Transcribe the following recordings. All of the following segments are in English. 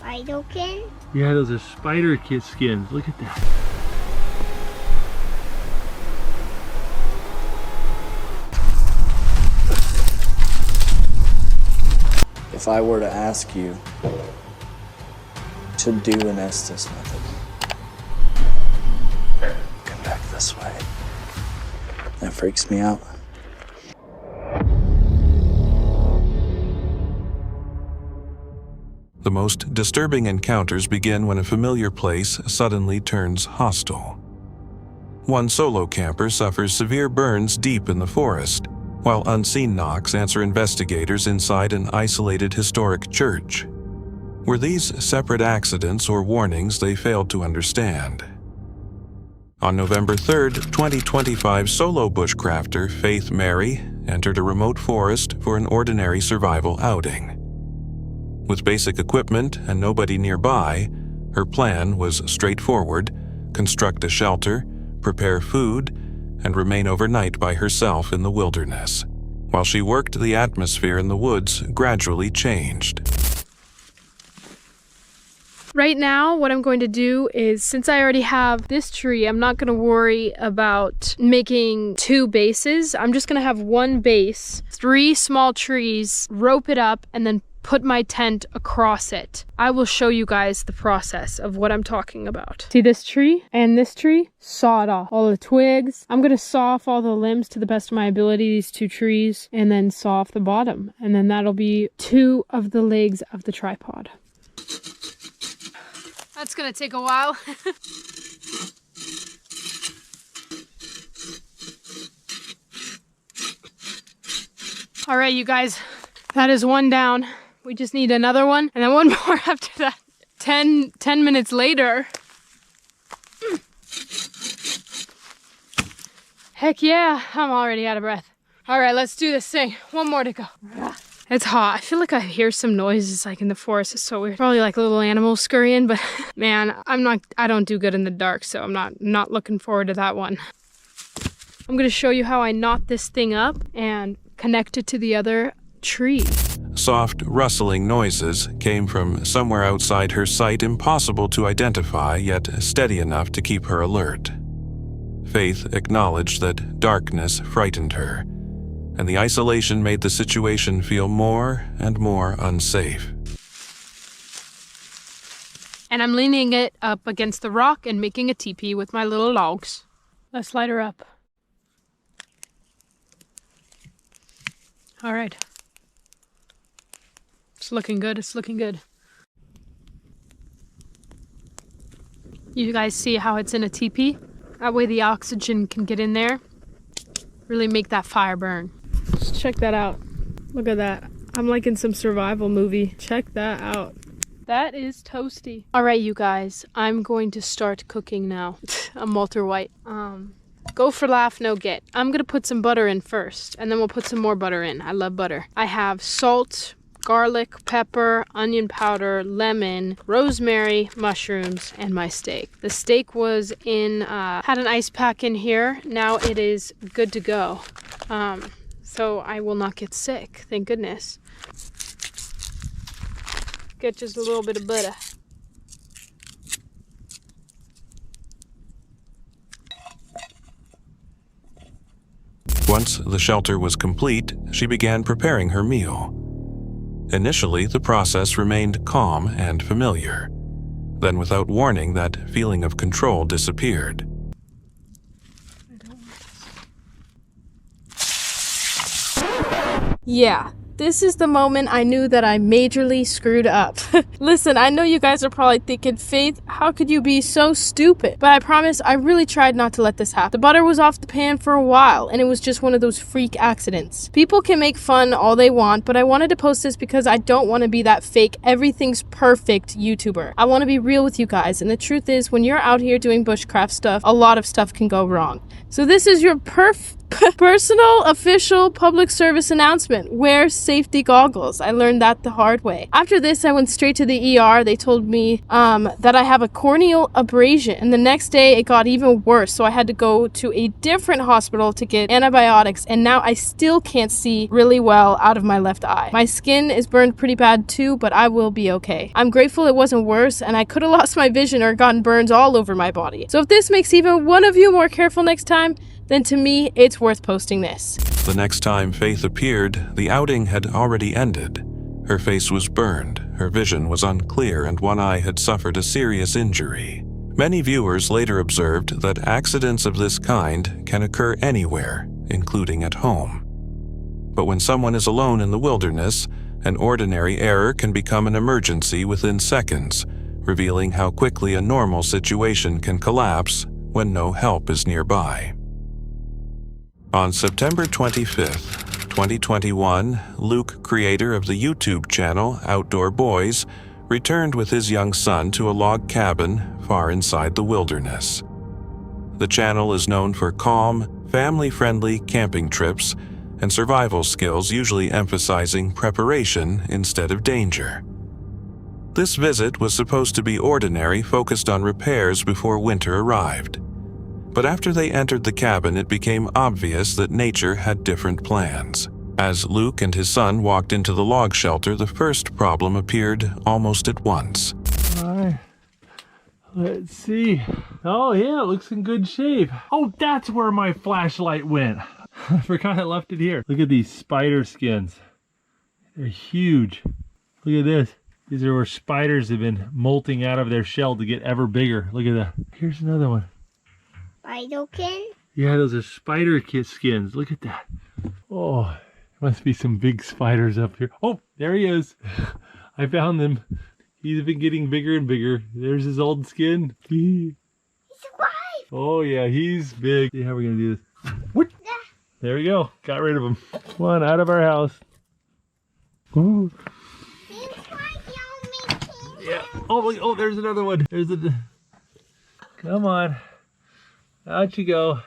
Spider-kin? Yeah, those are spider kit skins. Look at that. If I were to ask you to do an Estes method, come back this way. That freaks me out. The most disturbing encounters begin when a familiar place suddenly turns hostile. One solo camper suffers severe burns deep in the forest, while unseen knocks answer investigators inside an isolated historic church. Were these separate accidents or warnings they failed to understand? On November 3rd, 2025, solo bushcrafter Faith Mary entered a remote forest for an ordinary survival outing. With basic equipment and nobody nearby, her plan was straightforward: construct a shelter, prepare food, and remain overnight by herself in the wilderness. While she worked, the atmosphere in the woods gradually changed. Right now, what I'm going to do is, since I already have this tree, I'm not going to worry about making 2 bases. I'm just going to have 1 base, 3 small trees, rope it up, and then put my tent across it. I will show you guys the process of what I'm talking about. See this tree and this tree? Saw it off. All the twigs. I'm going to saw off all the limbs to the best of my ability, these 2 trees, and then saw off the bottom. And then that'll be 2 of the legs of the tripod. That's going to take a while. All right, you guys, that is 1 down. We just need another one, and then 1 more after that. 10 minutes later. Heck yeah, I'm already out of breath. All right, let's do this thing. 1 more to go. It's hot. I feel like I hear some noises like in the forest. It's so weird. Probably like little animals scurrying, but man, I don't do good in the dark, so I'm not looking forward to that one. I'm gonna show you how I knot this thing up and connect it to the other tree. Soft, rustling noises came from somewhere outside her sight, impossible to identify, yet steady enough to keep her alert. Faith acknowledged that darkness frightened her, and the isolation made the situation feel more and more unsafe. And I'm leaning it up against the rock and making a teepee with my little logs. Let's light her up. All right. It's looking good, it's looking good. You guys see how it's in a teepee? That way the oxygen can get in there. Really make that fire burn. Just check that out. Look at that. I'm like in some survival movie. Check that out. That is toasty. All right, you guys, I'm going to start cooking now. I'm Walter White. Go for laugh, no get. I'm gonna put some butter in first, and then we'll put some more butter in. I love butter. I have salt, garlic, pepper, onion powder, lemon, rosemary, mushrooms, and my steak. The steak was in, had an ice pack in here. Now it is good to go. So I will not get sick, thank goodness. Get just a little bit of butter. Once the shelter was complete, she began preparing her meal. Initially, the process remained calm and familiar. Then, without warning, that feeling of control disappeared. Yeah, this is the moment I knew that I majorly screwed up. Listen, I know you guys are probably thinking, Faith, how could you be so stupid? But I promise I really tried not to let this happen. The butter was off the pan for a while, and it was just one of those freak accidents. People can make fun all they want, but I wanted to post this because I don't want to be that fake, everything's perfect YouTuber. I want to be real with you guys, and the truth is, when you're out here doing bushcraft stuff, a lot of stuff can go wrong. So this is your perfect Personal official public service announcement. Wear safety goggles. I learned that the hard way. After this, I went straight to the ER. They told me that I have a corneal abrasion. And the next day, it got even worse. So I had to go to a different hospital to get antibiotics. And now I still can't see really well out of my left eye. My skin is burned pretty bad too, but I will be okay. I'm grateful it wasn't worse, and I could have lost my vision or gotten burns all over my body. So if this makes even one of you more careful next time, then to me, it's worth posting this. The next time Faith appeared, the outing had already ended. Her face was burned, her vision was unclear, and one eye had suffered a serious injury. Many viewers later observed that accidents of this kind can occur anywhere, including at home. But when someone is alone in the wilderness, an ordinary error can become an emergency within seconds, revealing how quickly a normal situation can collapse when no help is nearby. On September 25th, 2021, Luke, creator of the YouTube channel Outdoor Boys, returned with his young son to a log cabin far inside the wilderness. The channel is known for calm, family-friendly camping trips and survival skills, usually emphasizing preparation instead of danger. This visit was supposed to be ordinary, focused on repairs before winter arrived. But after they entered the cabin, it became obvious that nature had different plans. As Luke and his son walked into the log shelter, the first problem appeared almost at once. All right. Let's see. Oh yeah, it looks in good shape. Oh, that's where my flashlight went. I forgot I left it here. Look at these spider skins. They're huge. Look at this. These are where spiders have been molting out of their shell to get ever bigger. Look at that. Here's another one. Spiderkin? Yeah, those are spider skins. Look at that. Oh, must be some big spiders up here. Oh, there he is. I found them. He's been getting bigger and bigger. There's his old skin. He's alive! Oh yeah, he's big. See how we're gonna do this. What? There we go. Got rid of him. One out of our house. Ooh. Yeah. Oh, look. Oh, there's another one. There's a. Come on. Out you go.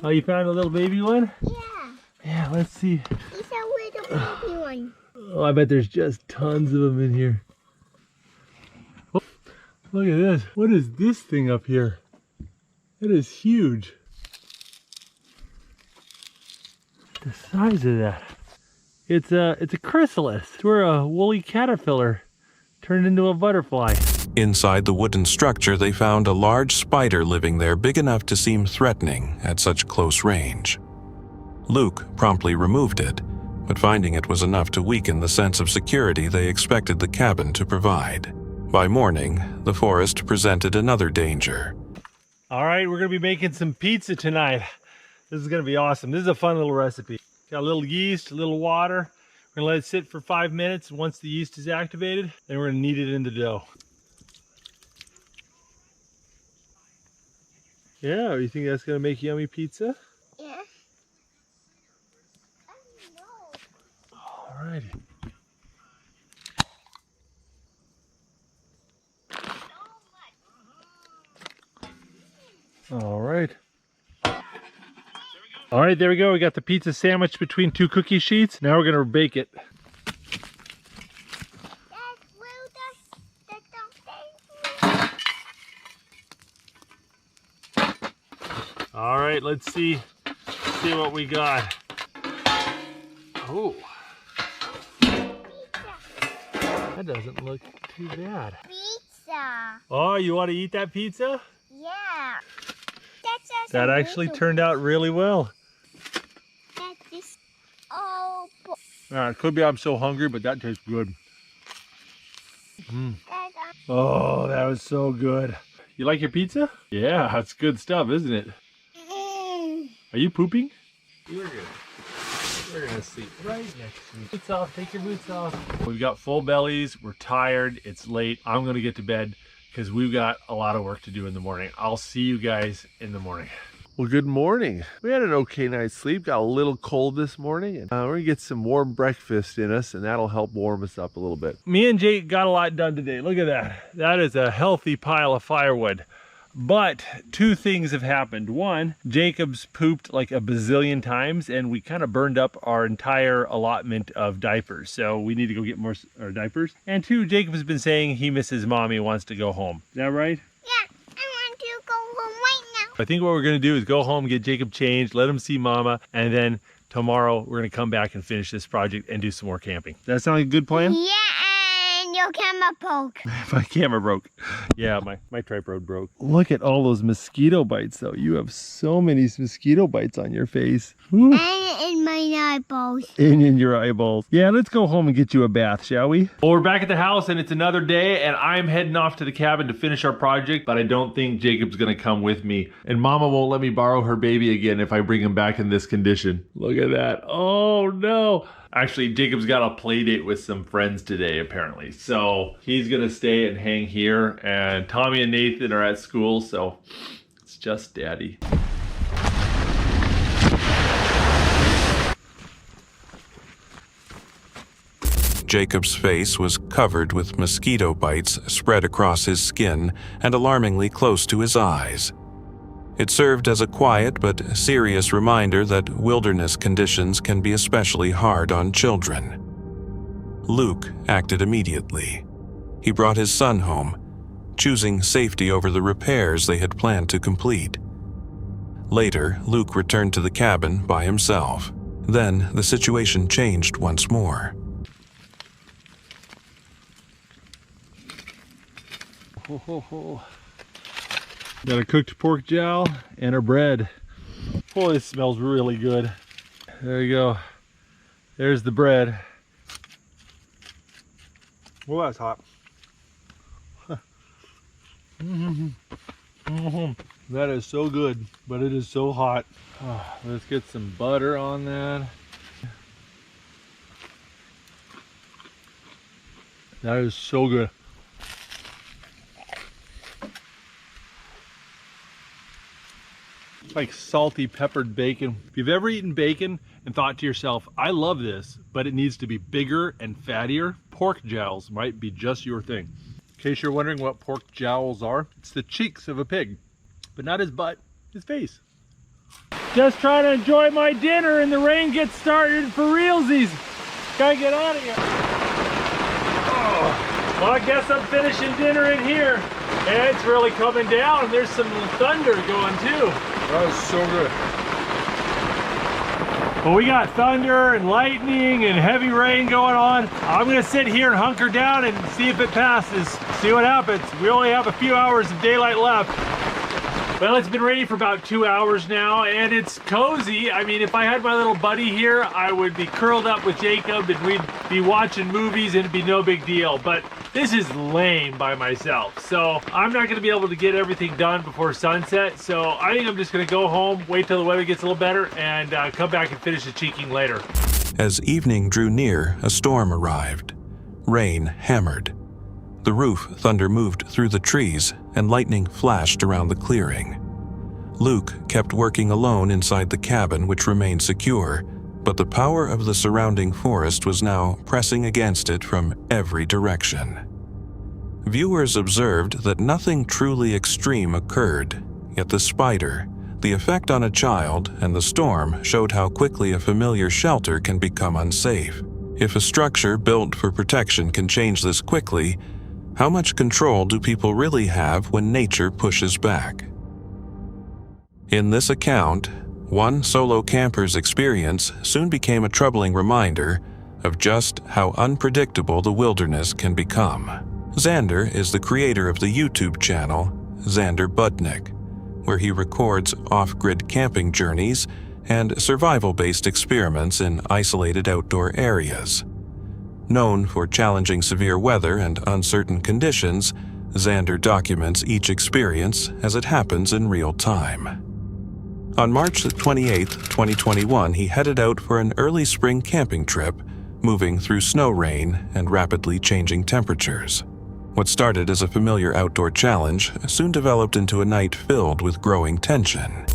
Oh, you found a little baby one? Yeah. Yeah, let's see. He's a little baby one. Oh, I bet there's just tons of them in here. Oh, look at this. What is this thing up here? It is huge. The size of that. It's a chrysalis. We're a woolly caterpillar turned into a butterfly. Inside the wooden structure, they found a large spider living there, big enough to seem threatening at such close range. Luke promptly removed it, but finding it was enough to weaken the sense of security they expected the cabin to provide. By morning, the forest presented another danger. All right, we're gonna be making some pizza tonight. This is gonna be awesome. This is a fun little recipe. Got a little yeast, a little water. We're gonna let it sit for 5 minutes. Once the yeast is activated, then we're gonna knead it into dough. Yeah, you think that's gonna make yummy pizza? Yeah. All righty. All right. All right, there we go. We got the pizza sandwich between two cookie sheets. Now we're gonna bake it. All right, let's see what we got. Oh, that doesn't look too bad. Pizza. Oh, you want to eat that pizza? Yeah. That actually turned out really well. That is all. It could be I'm so hungry, but that tastes good. Oh, that was so good. You like your pizza? Yeah, that's good stuff, isn't it? Are you pooping? We're gonna sleep right next to you. Boots off, take your boots off. We've got full bellies, we're tired, it's late. I'm gonna get to bed because we've got a lot of work to do in the morning. I'll see you guys in the morning. Well, good morning. We had an okay night's sleep. Got a little cold this morning, and we're gonna get some warm breakfast in us, and that'll help warm us up a little bit. Me and Jake got a lot done today. Look at that. That is a healthy pile of firewood. But two things have happened. One, Jacob's pooped like a bazillion times and we kind of burned up our entire allotment of diapers. So we need to go get more diapers. And two, Jacob has been saying he misses mommy and wants to go home. Is that right? Yeah, I want to go home right now. I think what we're gonna do is go home, get Jacob changed, let him see mama, and then tomorrow we're gonna come back and finish this project and do some more camping. Does that sound like a good plan? Yeah, and your camera broke. My camera broke. Yeah, my tripod broke. Look at all those mosquito bites though. You have so many mosquito bites on your face. Woo. And in my eyeballs. And in your eyeballs. Yeah, let's go home and get you a bath, shall we? Well, we're back at the house and it's another day and I'm heading off to the cabin to finish our project, but I don't think Jacob's gonna come with me. And Mama won't let me borrow her baby again if I bring him back in this condition. Look at that. Oh no. Actually, Jacob's got a play date with some friends today, apparently. So he's gonna stay and hang here and Tommy and Nathan are at school, so it's just Daddy. Jacob's face was covered with mosquito bites spread across his skin and alarmingly close to his eyes. It served as a quiet but serious reminder that wilderness conditions can be especially hard on children. Luke acted immediately. He brought his son home, choosing safety over the repairs they had planned to complete. Later, Luke returned to the cabin by himself. Then the situation changed once more. Ho, ho, ho. Got a cooked pork jowl and our bread. Boy, this smells really good. There you go. There's the bread. Well, that's hot. That is so good, but it is so hot. Oh, let's get some butter on that. That is so good. Like salty peppered bacon. If you've ever eaten bacon and thought to yourself, I love this, but it needs to be bigger and fattier, pork jowls might be just your thing. In case you're wondering what pork jowls are, it's the cheeks of a pig, but not his butt, his face. Just trying to enjoy my dinner and the rain gets started for realsies. Gotta get out of here. Oh, well, I guess I'm finishing dinner in here. And it's really coming down. There's some thunder going too. That was so good. Well, we got thunder and lightning and heavy rain going on. I'm gonna sit here and hunker down and see if it passes. See what happens. We only have a few hours of daylight left. Well, it's been raining for about 2 hours now and it's cozy. I mean, if I had my little buddy here, I would be curled up with Jacob and we'd be watching movies and it'd be no big deal. But this is lame by myself. So I'm not gonna be able to get everything done before sunset. So I think I'm just gonna go home, wait till the weather gets a little better and come back and finish the cheeking later. As evening drew near, a storm arrived. Rain hammered. The roof thunder moved through the trees and lightning flashed around the clearing. Luke kept working alone inside the cabin, which remained secure, but the power of the surrounding forest was now pressing against it from every direction. Viewers observed that nothing truly extreme occurred, yet the spider, the effect on a child, and the storm showed how quickly a familiar shelter can become unsafe. If a structure built for protection can change this quickly, how much control do people really have when nature pushes back? In this account, one solo camper's experience soon became a troubling reminder of just how unpredictable the wilderness can become. Xander is the creator of the YouTube channel Xander Budnick, where he records off-grid camping journeys and survival-based experiments in isolated outdoor areas. Known for challenging severe weather and uncertain conditions, Xander documents each experience as it happens in real time. On March 28, 2021, he headed out for an early spring camping trip, moving through snow rain and rapidly changing temperatures. What started as a familiar outdoor challenge soon developed into a night filled with growing tension.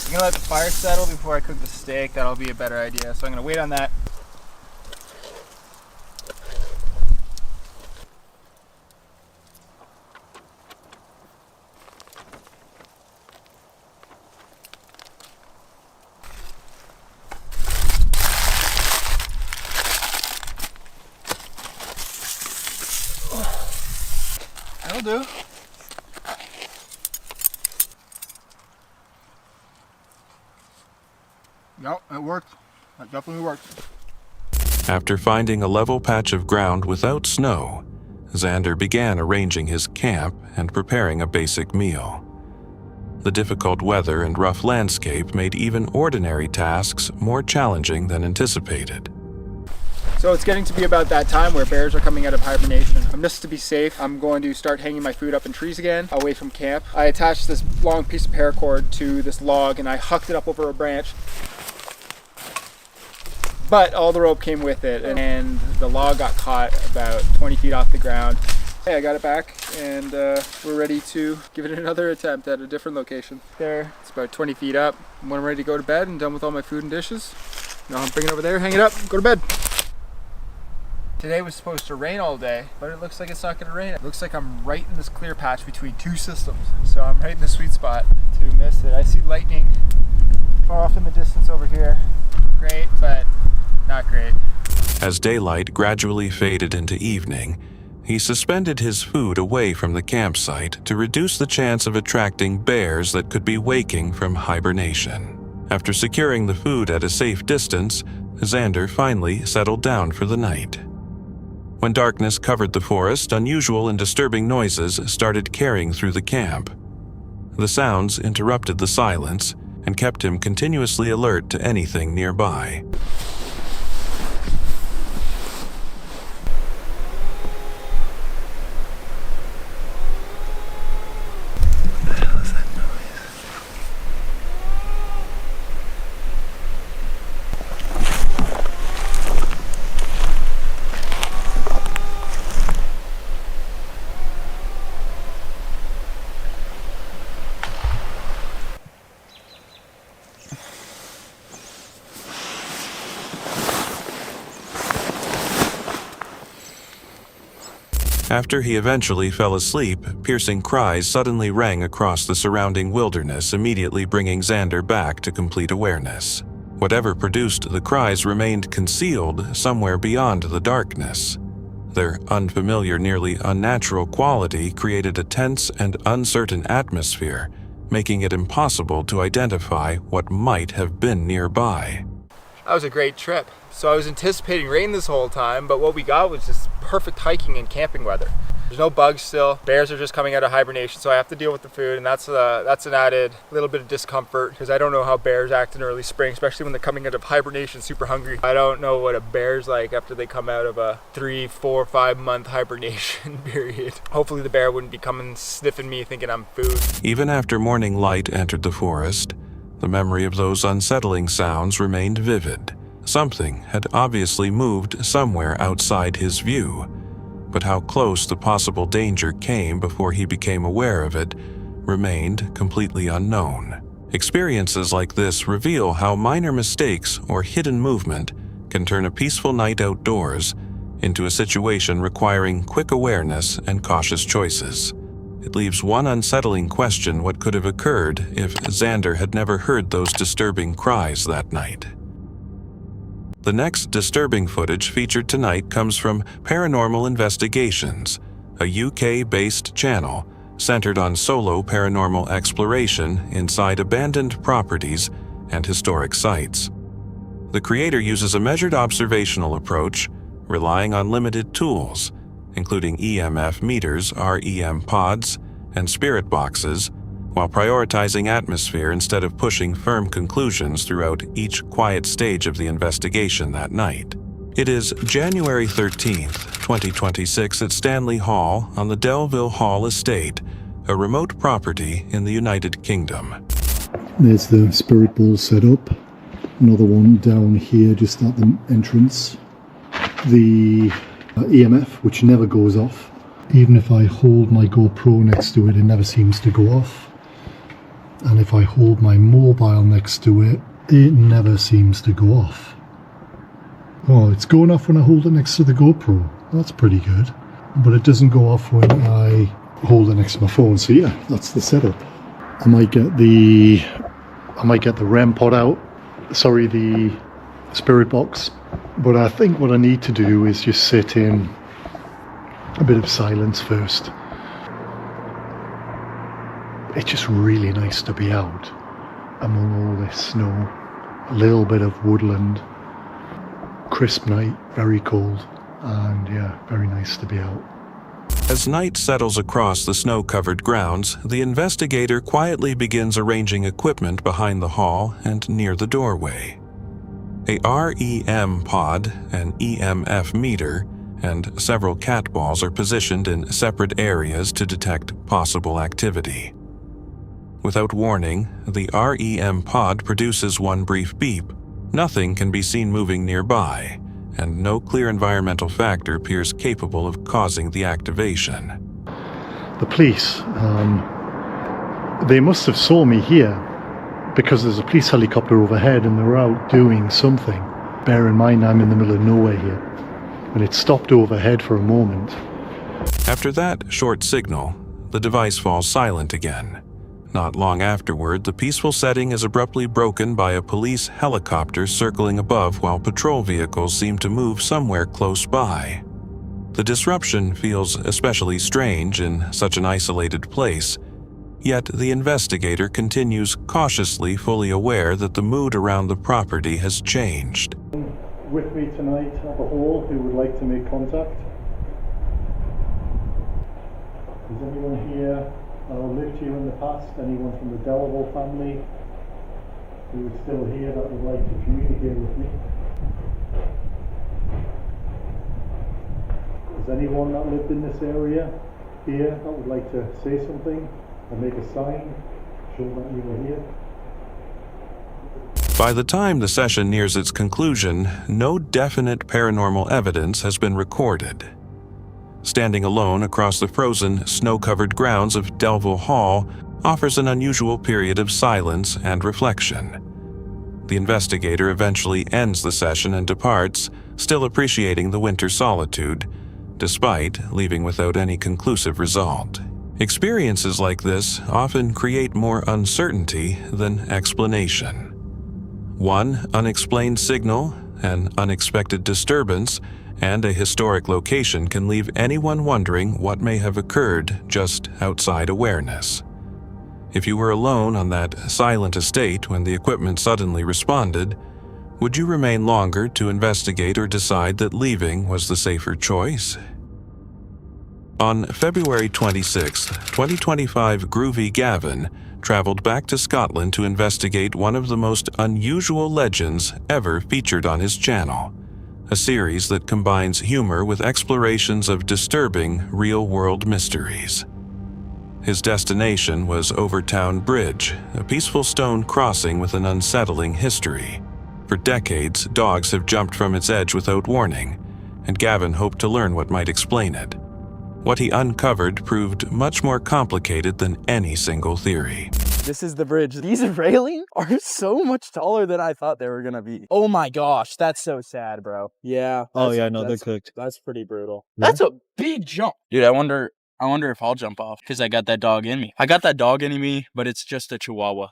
I'm gonna let the fire settle before I cook the steak. That'll be a better idea. So I'm gonna wait on that. That'll do. Yep, it worked. That definitely worked. After finding a level patch of ground without snow, Xander began arranging his camp and preparing a basic meal. The difficult weather and rough landscape made even ordinary tasks more challenging than anticipated. So it's getting to be about that time where bears are coming out of hibernation. Just to be safe, I'm going to start hanging my food up in trees again, away from camp. I attached this long piece of paracord to this log and I hucked it up over a branch. But all the rope came with it and the log got caught about 20 feet off the ground. Hey, I got it back and we're ready to give it another attempt at a different location. There, it's about 20 feet up. When I'm ready to go to bed and done with all my food and dishes, now I'm bringing it over there, hang it up, go to bed. Today was supposed to rain all day, but it looks like it's not going to rain. It looks like I'm right in this clear patch between two systems. So I'm right in the sweet spot to miss it. I see lightning far off in the distance over here. Great, but not great. As daylight gradually faded into evening, he suspended his food away from the campsite to reduce the chance of attracting bears that could be waking from hibernation. After securing the food at a safe distance, Xander finally settled down for the night. When darkness covered the forest, unusual and disturbing noises started carrying through the camp. The sounds interrupted the silence and kept him continuously alert to anything nearby. After he eventually fell asleep, piercing cries suddenly rang across the surrounding wilderness, immediately bringing Xander back to complete awareness. Whatever produced the cries remained concealed somewhere beyond the darkness. Their unfamiliar, nearly unnatural quality created a tense and uncertain atmosphere, making it impossible to identify what might have been nearby. That was a great trip. So I was anticipating rain this whole time, but what we got was just perfect hiking and camping weather. There's no bugs still. Bears are just coming out of hibernation, so I have to deal with the food, and that's an added little bit of discomfort because I don't know how bears act in early spring, especially when they're coming out of hibernation super hungry. I don't know what a bear's like after they come out of a 3, 4, 5 month hibernation period. Hopefully the bear wouldn't be coming sniffing me thinking I'm food. Even after morning light entered the forest, the memory of those unsettling sounds remained vivid. Something had obviously moved somewhere outside his view, but how close the possible danger came before he became aware of it remained completely unknown. Experiences like this reveal how minor mistakes or hidden movement can turn a peaceful night outdoors into a situation requiring quick awareness and cautious choices. It leaves one unsettling question: what could have occurred if Xander had never heard those disturbing cries that night? The next disturbing footage featured tonight comes from Paranormal Investigations, a UK-based channel centered on solo paranormal exploration inside abandoned properties and historic sites. The creator uses a measured observational approach, relying on limited tools, including EMF meters, REM pods, and spirit boxes, while prioritizing atmosphere instead of pushing firm conclusions throughout each quiet stage of the investigation that night. It is January 13th, 2026 at Stanley Hall on the Delville Hall Estate, a remote property in the United Kingdom. There's the spirit ball set up. Another one down here just at the entrance. The EMF, which never goes off. Even if I hold my GoPro next to it, it never seems to go off. And if I hold my mobile next to it, it never seems to go off. Oh, it's going off when I hold it next to the GoPro. That's pretty good. But it doesn't go off when I hold it next to my phone. So yeah, that's the setup. I might get the REM pod out. Sorry, the spirit box. But I think what I need to do is just sit in a bit of silence first. It's just really nice to be out among all this snow. A little bit of woodland, crisp night, very cold, and yeah, very nice to be out. As night settles across the snow-covered grounds, the investigator quietly begins arranging equipment behind the hall and near the doorway. A REM pod, an EMF meter, and several cat balls are positioned in separate areas to detect possible activity. Without warning, the REM pod produces one brief beep. Nothing can be seen moving nearby, and no clear environmental factor appears capable of causing the activation. The police, they must have saw me here because there's a police helicopter overhead and they're out doing something. Bear in mind I'm in the middle of nowhere here, and it stopped overhead for a moment. After that short signal, the device falls silent again. Not long afterward, the peaceful setting is abruptly broken by a police helicopter circling above while patrol vehicles seem to move somewhere close by. The disruption feels especially strange in such an isolated place, yet the investigator continues cautiously, fully aware that the mood around the property has changed. With me tonight at the hall who would like to make contact? Is anyone here lived here in the past? Anyone from the Delaval family who is still here that would like to communicate with me? Is anyone that lived in this area here that would like to say something or make a sign, show that you were here? By the time the session nears its conclusion, no definite paranormal evidence has been recorded. Standing alone across the frozen, snow-covered grounds of Delville Hall offers an unusual period of silence and reflection. The investigator eventually ends the session and departs, still appreciating the winter solitude, despite leaving without any conclusive result. Experiences like this often create more uncertainty than explanation. One unexplained signal, an unexpected disturbance, and a historic location can leave anyone wondering what may have occurred just outside awareness. If you were alone on that silent estate when the equipment suddenly responded, would you remain longer to investigate or decide that leaving was the safer choice? On February 26, 2025, Groovy Gavin traveled back to Scotland to investigate one of the most unusual legends ever featured on his channel, a series that combines humor with explorations of disturbing real-world mysteries. His destination was Overtoun Bridge, a peaceful stone crossing with an unsettling history. For decades, dogs have jumped from its edge without warning, and Gavin hoped to learn what might explain it. What he uncovered proved much more complicated than any single theory. This is the bridge. These railings are so much taller than I thought they were gonna be. Oh my gosh, that's so sad, bro. Yeah. Oh yeah, no, they're cooked. That's pretty brutal. Yeah. That's a big jump. Dude, I wonder if I'll jump off because I got that dog in me. I got that dog in me, but it's just a Chihuahua.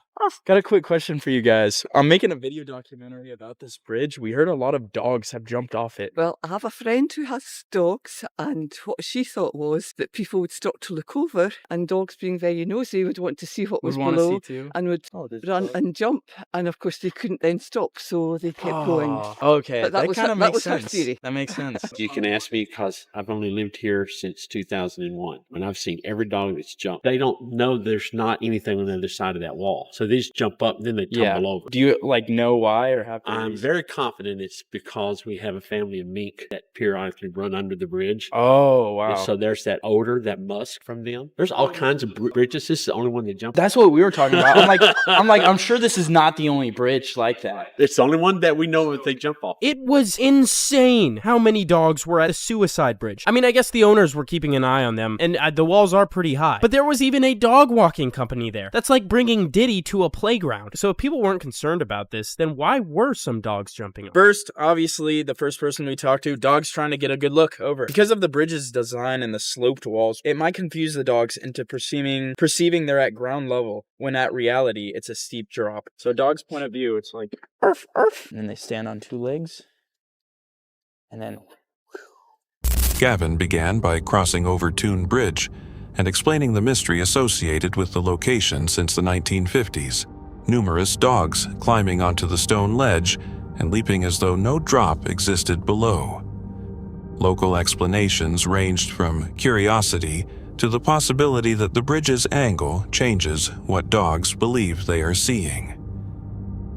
Got a quick question for you guys. I'm making a video documentary about this bridge. We heard a lot of dogs have jumped off it. Well, I have a friend who has dogs, and what she thought was that people would stop to look over, and dogs being very nosy would want to see what was below and would run and jump. And of course, they couldn't then stop, so they kept going. Okay, But that kind of makes her sense. theory. That makes sense. You can ask me because I've only lived here since 2001, and I've seen every dog that's jumped. They don't know there's not anything on the other side of that wall, so these jump up, then they tumble over. Do you know why or have? I'm very confident it's because we have a family of mink that periodically run under the bridge. Oh wow! And so there's that odor, that musk from them. There's all kinds of bridges. This is the only one that jumps. That's what we were talking about. I'm sure this is not the only bridge like that. It's the only one that we know that they jump off. It was insane how many dogs were at a suicide bridge. I mean, I guess the owners were keeping an eye on them, and the walls are pretty high. But there was even a dog walking company there. That's like bringing Diddy to a playground. So if people weren't concerned about this, then why were some dogs jumping off? First, obviously, the first person we talked to, dogs trying to get a good look over. Because of the bridge's design and the sloped walls, it might confuse the dogs into perceiving they're at ground level, when at reality, it's a steep drop. So dog's point of view, it's like, arf, arf. And then they stand on two legs. And then... Gavin began by crossing Overtoun Bridge and explaining the mystery associated with the location since the 1950s. Numerous dogs climbing onto the stone ledge and leaping as though no drop existed below. Local explanations ranged from curiosity to the possibility that the bridge's angle changes what dogs believe they are seeing.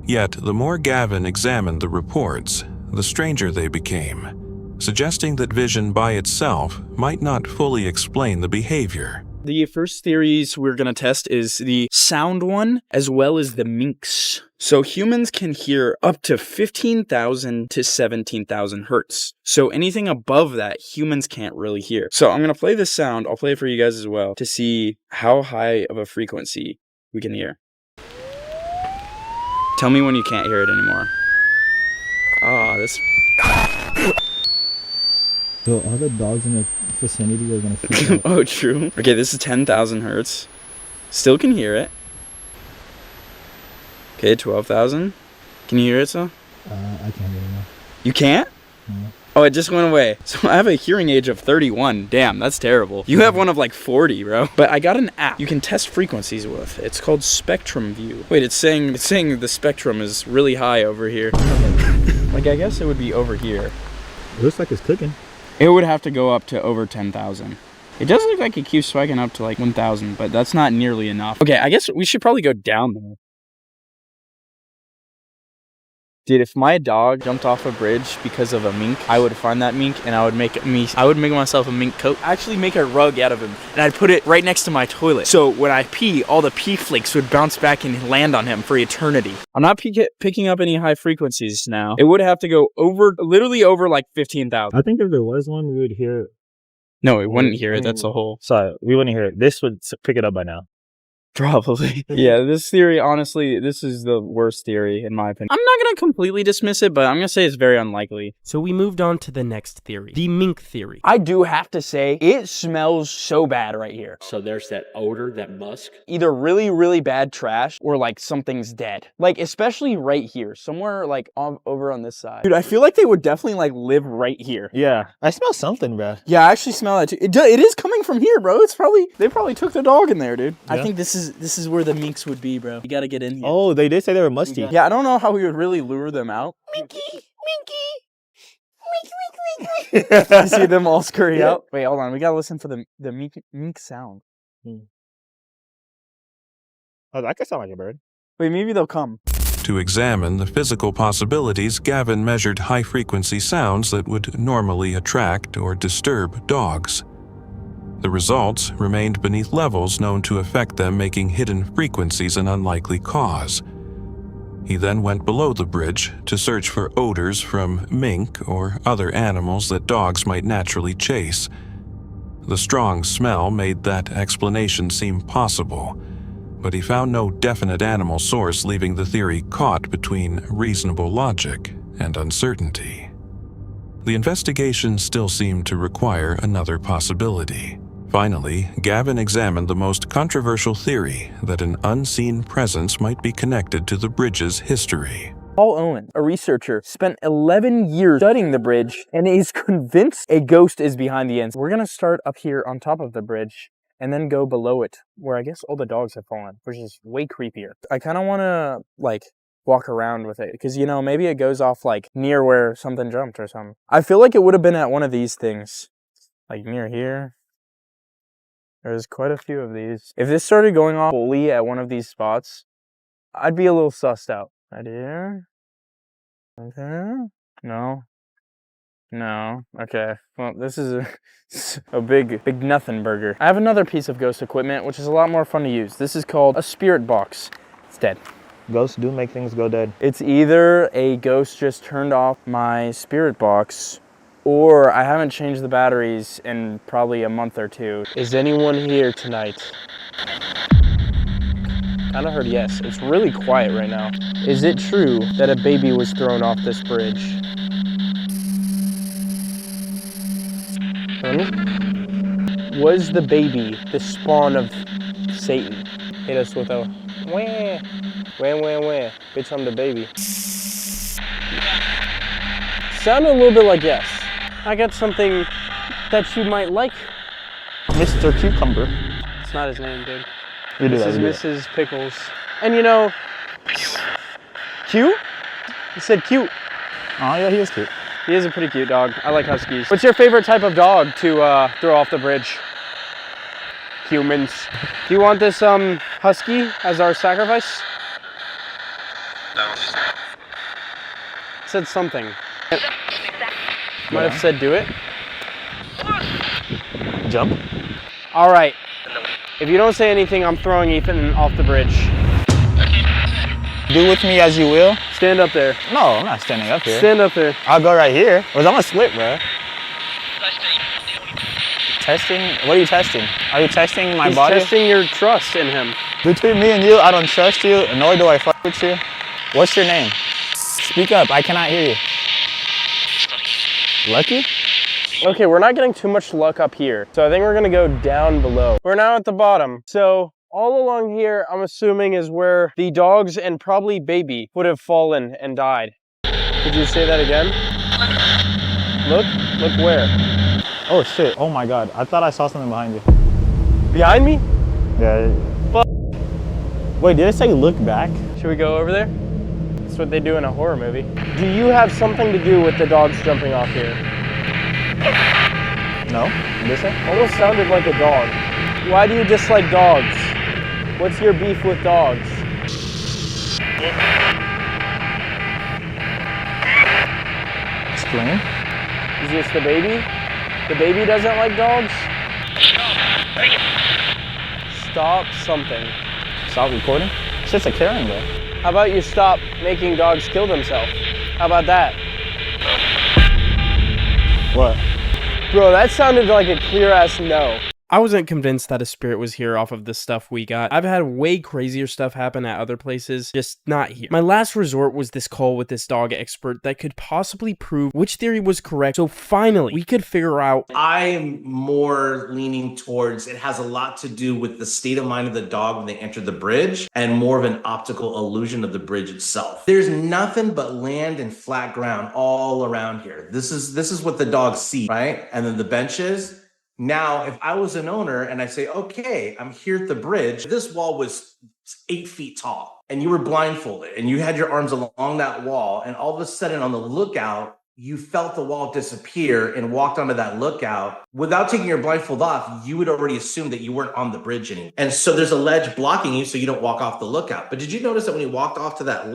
Yet, the more Gavin examined the reports, the stranger they became, suggesting that vision by itself might not fully explain the behavior. The first theories we're going to test is the sound one as well as the minks. So humans can hear up to 15,000 to 17,000 hertz. So anything above that, humans can't really hear. So I'm going to play this sound. I'll play it for you guys as well to see how high of a frequency we can hear. Tell me when you can't hear it anymore. This... So all the dogs in the vicinity are gonna freak out. Oh, true. Okay, this is 10,000 hertz. Still can hear it. Okay, 12,000. Can you hear it, so? I can't hear it now. You can't? No. Oh, it just went away. So I have a hearing age of 31. Damn, that's terrible. You have one of like 40, bro. But I got an app you can test frequencies with. It's called Spectrum View. Wait, it's saying the spectrum is really high over here. Like, I guess it would be over here. It looks like it's clicking. It would have to go up to over 10,000. It does look like it keeps spiking up to like 1,000, but that's not nearly enough. Okay, I guess we should probably go down there. Dude, if my dog jumped off a bridge because of a mink, I would find that mink and I would make myself a mink coat. Actually make a rug out of him and I'd put it right next to my toilet. So when I pee, all the pee flakes would bounce back and land on him for eternity. I'm not picking up any high frequencies now. It would have to go literally over like 15,000. I think if there was one, we would hear it. No, we wouldn't hear it. That's a whole... Sorry, we wouldn't hear it. This would pick it up by now. Probably. Yeah, this theory, honestly, this is the worst theory in my opinion. I'm not going to completely dismiss it, but I'm going to say it's very unlikely. So we moved on to the next theory, the mink theory. I do have to say, it smells so bad right here. So there's that odor, that musk. Either really, really bad trash or like something's dead. Like, especially right here, somewhere like over on this side. Dude, I feel like they would definitely like live right here. Yeah, I smell something, bro. Yeah, I actually smell that too. It is coming from here, bro. They probably took the dog in there, dude. Yeah. I think this is where the minks would be, bro. You gotta get in here. Oh, they did say they were musty. Yeah, I don't know how we would really lure them out. Minky! You see them all scurry out? Wait, hold on. We gotta listen for the mink sound. Oh, that could sound like a bird. Wait, maybe they'll come. To examine the physical possibilities, Gavin measured high-frequency sounds that would normally attract or disturb dogs. The results remained beneath levels known to affect them, making hidden frequencies an unlikely cause. He then went below the bridge to search for odors from mink or other animals that dogs might naturally chase. The strong smell made that explanation seem possible, but he found no definite animal source, leaving the theory caught between reasonable logic and uncertainty. The investigation still seemed to require another possibility. Finally, Gavin examined the most controversial theory that an unseen presence might be connected to the bridge's history. Paul Owen, a researcher, spent 11 years studying the bridge and is convinced a ghost is behind the incident. We're gonna start up here on top of the bridge and then go below it, where I guess all the dogs have fallen, which is way creepier. I kind of want to, like, walk around with it, because, you know, maybe it goes off, like, near where something jumped or something. I feel like it would have been at one of these things, like near here. There's quite a few of these. If this started going off fully at one of these spots, I'd be a little sussed out. Right here? Okay. No. No. Okay. Well, this is a big nothing burger. I have another piece of ghost equipment, which is a lot more fun to use. This is called a spirit box. It's dead. Ghosts do make things go dead. It's either a ghost just turned off my spirit box, or I haven't changed the batteries in probably a month or two. Is anyone here tonight? Kinda heard yes. It's really quiet right now. Is it true that a baby was thrown off this bridge? Was the baby the spawn of Satan? Hit us with a wah, wah. Bitch, I'm the baby. Sounded a little bit like yes. I got something that you might like, Mr. Cucumber. That's not his name, dude. You do This that, is you do that. Mrs. Pickles. And you know, cute? He said cute. Oh yeah, he is cute. He is a pretty cute dog. I like huskies. What's your favorite type of dog to throw off the bridge? Humans. Do you want this husky as our sacrifice? Said something. Might have said do it. Jump. All right. If you don't say anything, I'm throwing Ethan off the bridge. Do with me as you will. Stand up there. No, I'm not standing up here. Stand up there. I'll go right here. Cause I'm gonna slip, bro. Testing? What are you testing? Are you testing my body? He's testing your trust in him. Between me and you, I don't trust you, nor do I fuck with you. What's your name? Speak up, I cannot hear you. Lucky? Okay, we're not getting too much luck up here, so I think we're gonna go down below. We're now at the bottom, so all along here, I'm assuming is where the dogs and probably baby would have fallen and died. Could you say that again? Look where? Oh shit, oh my god, I thought I saw something behind you. Behind me? Yeah. Fuck. Wait, did it say look back? Should we go over there? That's what they do in a horror movie. Do you have something to do with the dogs jumping off here? No, did it say? Almost sounded like a dog. Why do you dislike dogs? What's your beef with dogs? Explain. Is this the baby? The baby doesn't like dogs? Stop something. Stop recording? Shit's a Karen, bro. How about you stop making dogs kill themselves? How about that? What? Bro, that sounded like a clear-ass no. I wasn't convinced that a spirit was here off of the stuff we got. I've had way crazier stuff happen at other places, just not here. My last resort was this call with this dog expert that could possibly prove which theory was correct, so finally, we could figure out. I'm more leaning towards it has a lot to do with the state of mind of the dog when they enter the bridge and more of an optical illusion of the bridge itself. There's nothing but land and flat ground all around here. This is what the dogs see, right? And then the benches. Now, if I was an owner and I say, okay, I'm here at the bridge, this wall was 8 feet tall and you were blindfolded and you had your arms along that wall and all of a sudden on the lookout, you felt the wall disappear and walked onto that lookout. Without taking your blindfold off, you would already assume that you weren't on the bridge anymore. And so there's a ledge blocking you so you don't walk off the lookout. But did you notice that when you walked off to that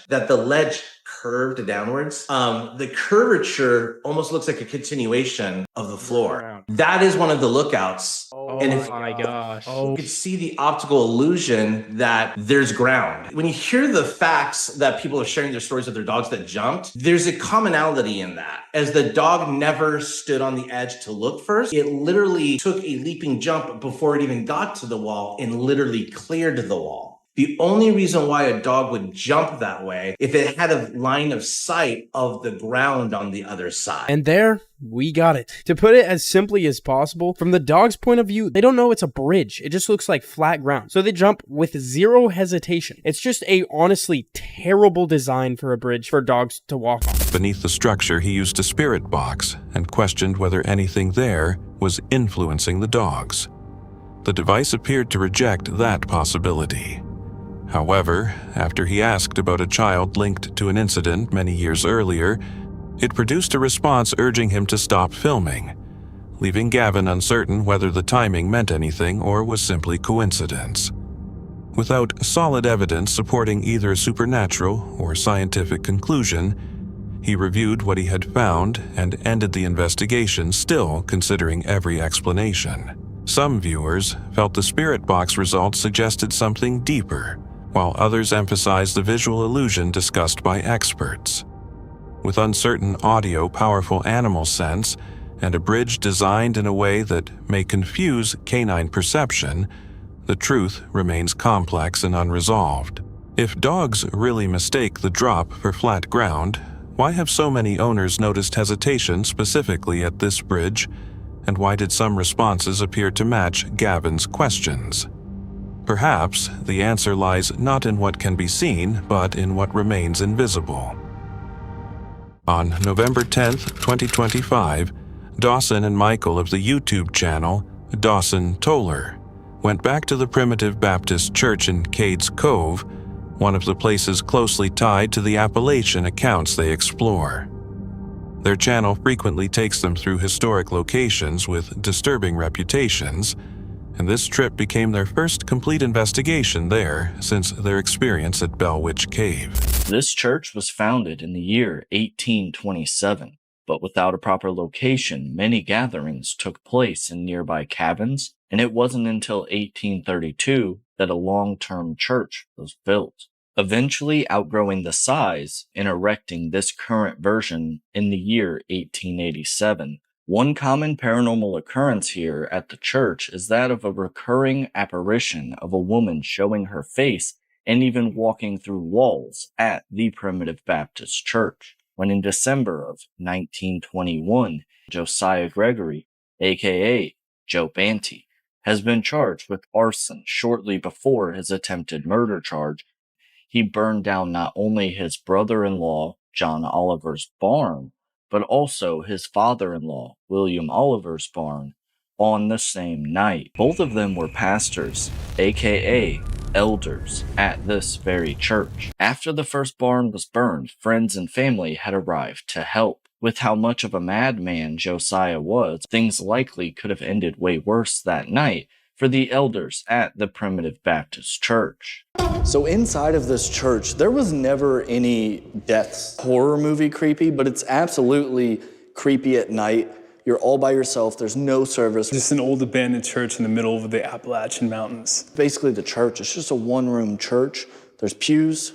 the ledge curved downwards? The curvature almost looks like a continuation of the floor. That is one of the lookouts. My gosh. You could see the optical illusion that there's ground. When you hear the facts that people are sharing their stories of their dogs that jumped, there's a commonality in that. As the dog never stood on the edge to look first, it literally took a leaping jump before it even got to the wall and literally cleared the wall. The only reason why a dog would jump that way if it had a line of sight of the ground on the other side. And there, we got it. To put it as simply as possible, from the dog's point of view, they don't know it's a bridge. It just looks like flat ground. So they jump with zero hesitation. It's just a honestly terrible design for a bridge for dogs to walk on. Beneath the structure, he used a spirit box and questioned whether anything there was influencing the dogs. The device appeared to reject that possibility. However, after he asked about a child linked to an incident many years earlier, it produced a response urging him to stop filming, leaving Gavin uncertain whether the timing meant anything or was simply coincidence. Without solid evidence supporting either supernatural or scientific conclusion, he reviewed what he had found and ended the investigation, still considering every explanation. Some viewers felt the spirit box results suggested something deeper, while others emphasized the visual illusion discussed by experts. With uncertain audio, powerful animal sense, and a bridge designed in a way that may confuse canine perception, the truth remains complex and unresolved. If dogs really mistake the drop for flat ground, why have so many owners noticed hesitation specifically at this bridge, and why did some responses appear to match Gavin's questions? Perhaps the answer lies not in what can be seen, but in what remains invisible. On November 10th, 2025, Dawson and Michael of the YouTube channel Dawson Toller went back to the Primitive Baptist Church in Cades Cove, one of the places closely tied to the Appalachian accounts they explore. Their channel frequently takes them through historic locations with disturbing reputations, and this trip became their first complete investigation there since their experience at Bell Witch Cave. This church was founded in the year 1827, but without a proper location, many gatherings took place in nearby cabins, and it wasn't until 1832 that a long-term church was built, eventually outgrowing the size and erecting this current version in the year 1887. One common paranormal occurrence here at the church is that of a recurring apparition of a woman showing her face and even walking through walls at the Primitive Baptist Church. When in December of 1921, Josiah Gregory, aka Joe Banty, has been charged with arson shortly before his attempted murder charge. He burned down not only his brother-in-law, John Oliver's barn, but also his father-in-law, William Oliver's barn, on the same night. Both of them were pastors, aka elders, at this very church. After the first barn was burned, friends and family had arrived to help. With how much of a madman Josiah was, things likely could have ended way worse that night for the elders at the Primitive Baptist Church. So inside of this church, there was never any deaths. Horror movie creepy, but it's absolutely creepy at night. You're all by yourself, there's no service. Just an old abandoned church in the middle of the Appalachian Mountains. Basically the church, it's just a one-room church. There's pews,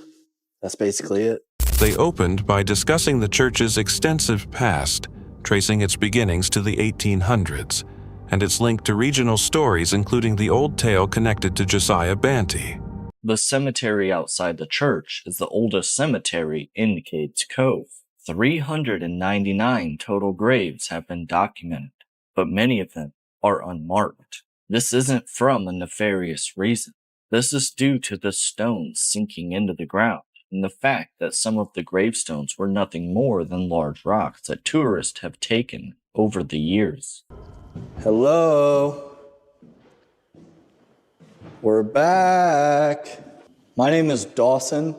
that's basically it. They opened by discussing the church's extensive past, tracing its beginnings to the 1800s, and its link to regional stories including the old tale connected to Josiah Banty. The cemetery outside the church is the oldest cemetery in Cades Cove. 399 total graves have been documented, but many of them are unmarked. This isn't from a nefarious reason. This is due to the stones sinking into the ground and the fact that some of the gravestones were nothing more than large rocks that tourists have taken over the years. Hello? We're back. My name is Dawson.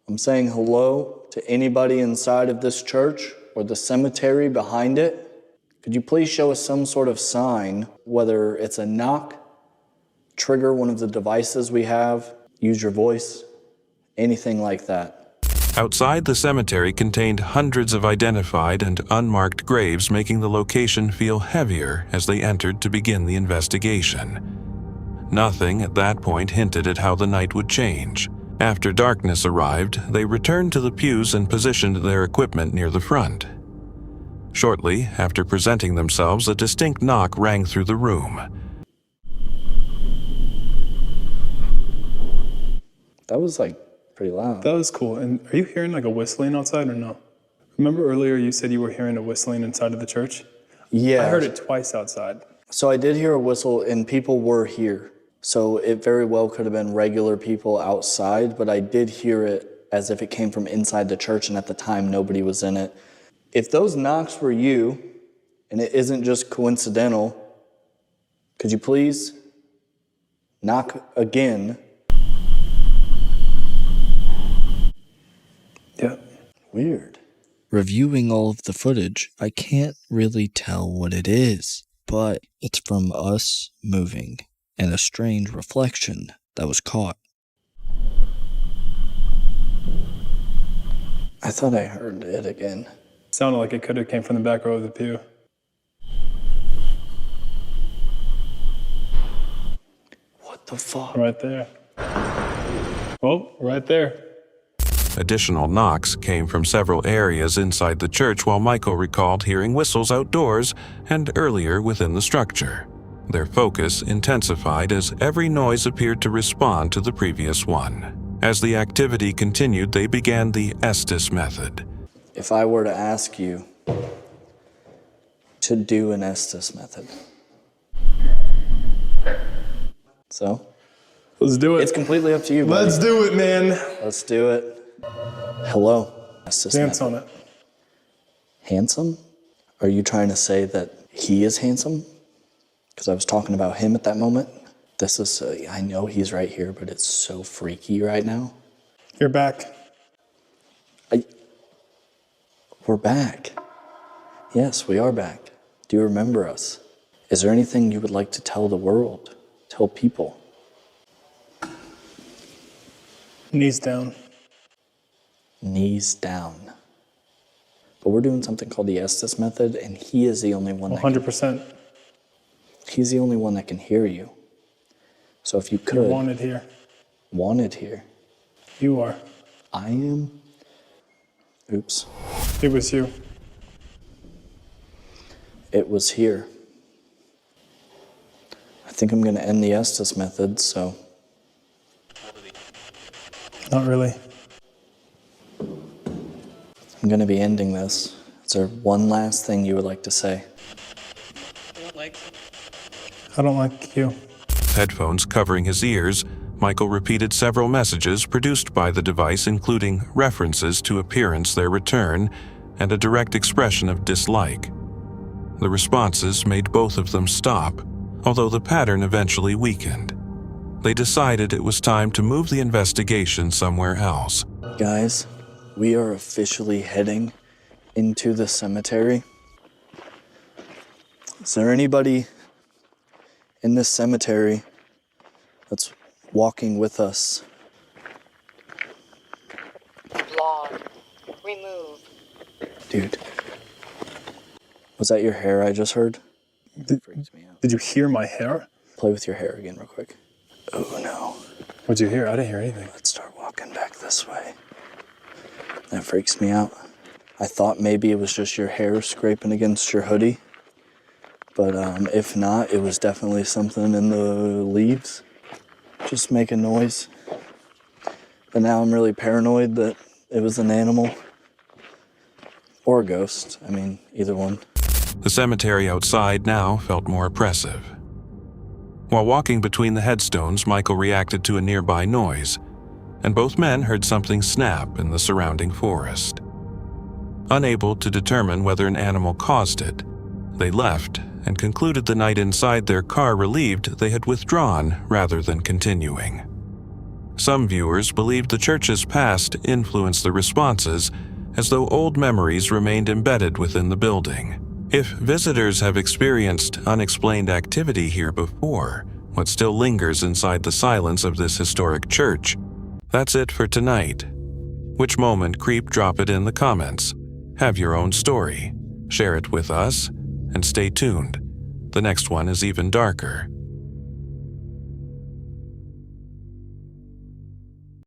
I'm saying hello to anybody inside of this church or the cemetery behind it. Could you please show us some sort of sign, whether it's a knock, trigger one of the devices we have, use your voice, anything like that. Outside, the cemetery contained hundreds of identified and unmarked graves, making the location feel heavier as they entered to begin the investigation. Nothing at that point hinted at how the night would change. After darkness arrived, they returned to the pews and positioned their equipment near the front. Shortly after presenting themselves, a distinct knock rang through the room. That was pretty loud. That was cool. And are you hearing a whistling outside or no? Remember earlier you said you were hearing a whistling inside of the church? Yeah. I heard it twice outside. So I did hear a whistle and people were here. So it very well could have been regular people outside, but I did hear it as if it came from inside the church, and at the time nobody was in it. If those knocks were you, and it isn't just coincidental, could you please knock again? Yeah. Weird. Reviewing all of the footage, I can't really tell what it is, but it's from us moving and a strange reflection that was caught. I thought I heard it again. Sounded like it could have came from the back row of the pew. What the fuck? Right there. Oh, right there. Additional knocks came from several areas inside the church, while Michael recalled hearing whistles outdoors and earlier within the structure. Their focus intensified as every noise appeared to respond to the previous one. As the activity continued, they began the Estes method. If I were to ask you to do an Estes method. So? Let's do it. It's completely up to you, buddy. Let's do it, man. Let's do it. Hello. Estes Dance method. on it. Handsome? Are you trying to say that he is handsome? Because I was talking about him at that moment. This is, I know he's right here, but it's so freaky right now. You're back. We're back. Yes, we are back. Do you remember us? Is there anything you would like to tell the world? Tell people? Knees down. Knees down. But we're doing something called the Estes method, and he is the only one 100%. He's the only one that can hear you. So if you could... You're wanted here. Wanted here. You are. I am? Oops. It was you. It was here. I think I'm going to end the Estes method, so... Not really. I'm going to be ending this. Is there one last thing you would like to say? I don't like you. Headphones covering his ears, Michael repeated several messages produced by the device, including references to appearance, their return, and a direct expression of dislike. The responses made both of them stop, although the pattern eventually weakened. They decided it was time to move the investigation somewhere else. Guys, we are officially heading into the cemetery. Is there anybody in this cemetery that's walking with us? Log. Remove. Dude, was that your hair I just heard? Did you hear my hair? Play with your hair again real quick. Oh no. What'd you hear? I didn't hear anything. Let's start walking back this way. That freaks me out. I thought maybe it was just your hair scraping against your hoodie. But if not, it was definitely something in the leaves. Just making noise. But now I'm really paranoid that it was an animal. Or a ghost. I mean, either one. The cemetery outside now felt more oppressive. While walking between the headstones, Michael reacted to a nearby noise, and both men heard something snap in the surrounding forest. Unable to determine whether an animal caused it, they left and concluded the night inside their car relieved they had withdrawn rather than continuing. Some viewers believed the church's past influenced the responses, as though old memories remained embedded within the building. If visitors have experienced unexplained activity here before, what still lingers inside the silence of this historic church? That's it for tonight. Which moment creep? Drop it in the comments. Have your own story. Share it with us, and stay tuned. The next one is even darker.